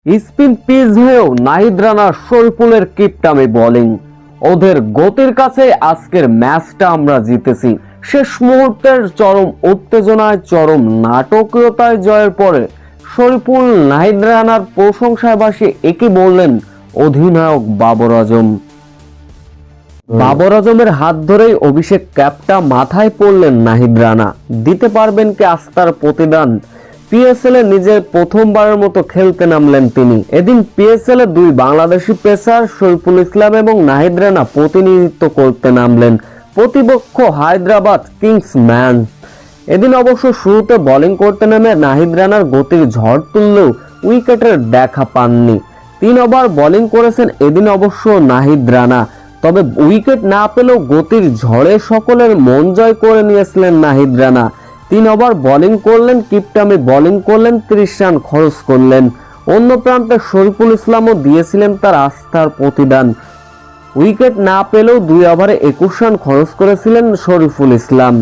Spin pitch হয়েও Nahid Rana শরীফুলের কিপটামি bowling, ওদের গতির কাছে আজকের ম্যাচটা আমরা জিতেছি। শেষ মুহূর্তের চরম উত্তেজনায়, চরম নাটকীয়তায় জয়ের পরে শরীফুল নাহিদ রানার প্রশংসায় ভাসিয়ে একই বললেন অধিনায়ক বাবর আজম। বাবর আজমের হাত ধরেই অভিষেক ক্যাপটা মাথায় পড়লেন নাহিদ রানা। দিতে পারবেন কি আস্থার প্রতিদান? পিএসএল এ নিজের প্রথমবারের মতো খেলতে নামলেন তিনি। এদিন পিএসএল এ দুই বাংলাদেশি পেসার শরীফুল ইসলাম এবং নাহিদ রানা প্রতিনিধিত্ব করতে নামলেন প্রতিপক্ষ হায়দ্রাবাদ কিংস ম্যান। এদিন অবশ্য শুরুতে বোলিং করতে নেমে নাহিদ রানার গতির ঝড় তুললেও উইকেটের দেখা পাননি। 3 ওভার বোলিং করেছেন এদিন অবশ্য নাহিদ রানা, তবে উইকেট না পেলেও গতির ঝড়ে সকলের মন জয় করে নিয়েছিলেন নাহিদ রানা। 3 ওভার বোলিং করলেন, কিপটামি বোলিং করলেন, 30 রান খরচ করলেন। অন্য প্রান্তে শরীফুল ইসলামও দিয়েছিলেন তার আস্থার প্রতিদান। উইকেট না পেলেও 2 ওভারে 21 রান খরচ করেছিলেন শরীফুল ইসলাম।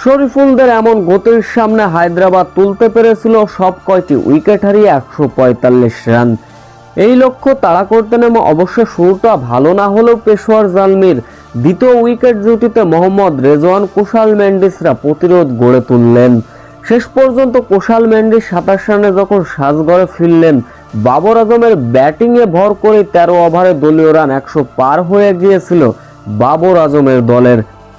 শরীফুলদের এমন গতির সামনে হায়দ্রাবাদ তুলতে পেরেছিল সব কয়টি উইকেট হারিয়ে 145 রান। এই লক্ষ্য তাড়া করতে নেমে অবশ্য শুরুটা ভালো না হলেও পেশোয়ার জালমির দ্বিতীয় উইকেট জুটিতে মোহাম্মদ রেজওয়ান, কুশাল মেন্ডিসরা প্রতিরোধ গড়ে তুললেন। শেষ পর্যন্ত কুশাল মেন্ডিস 27 রানে যখন সাজঘরে ফিরলেন, বাবর আজমের ব্যাটিংয়ে ভর করে 13 ওভারে দলীয় রান 100 পার হয়ে গিয়েছিল বাবর আজমের দলের।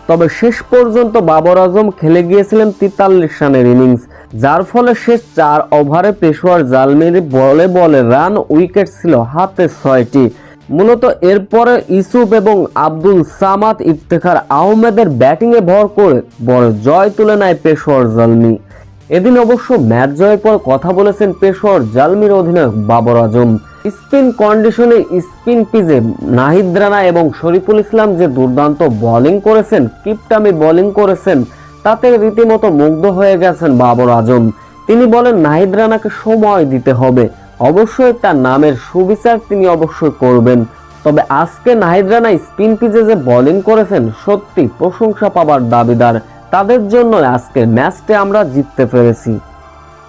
তবে শেষ পর্যন্ত বাবর আজম খেলে গিয়েছিলেন 43 রানের ইনিংস, যার ফলে শেষ 4 ওভারে পেশোয়ার জালমির বলে রান উইকেট ছিল হাতে 6টি। মূলত এরপরে ইউসুফ এবং আব্দুল সামাদ, ইফতেখার আহমেদের ব্যাটিংয়ে ভর করে বড় জয় তুলে নেয় পেশোয়ার জালমি। এদিন অবশ্য ম্যাচ জয়ের পর কথা বলেছেন পেশোয়ার জালমির অধিনায়ক বাবর আজম। স্পিন কন্ডিশনে স্পিন পিচে নাহিদ রানা এবং শরীফুল ইসলাম যে দুর্দান্ত বোলিং করেছেন, কিপটামি বোলিং করেছেন, তাতে রীতিমতো মুগ্ধ হয়ে গেছেন বাবর আজম। তিনি বলেন নাহিদ রানাকে সময় দিতে হবে, অবশ্যই তার নামের সুবিচার তিনি অবশ্যই করবেন। তবে আজকে নাহিদ রানা স্পিন পিচে যে বোলিং করেছেন সত্যি প্রশংসা পাবার দাবিদার। তাদের জন্য আজকের ম্যাচটি আমরা জিততে পেরেছি।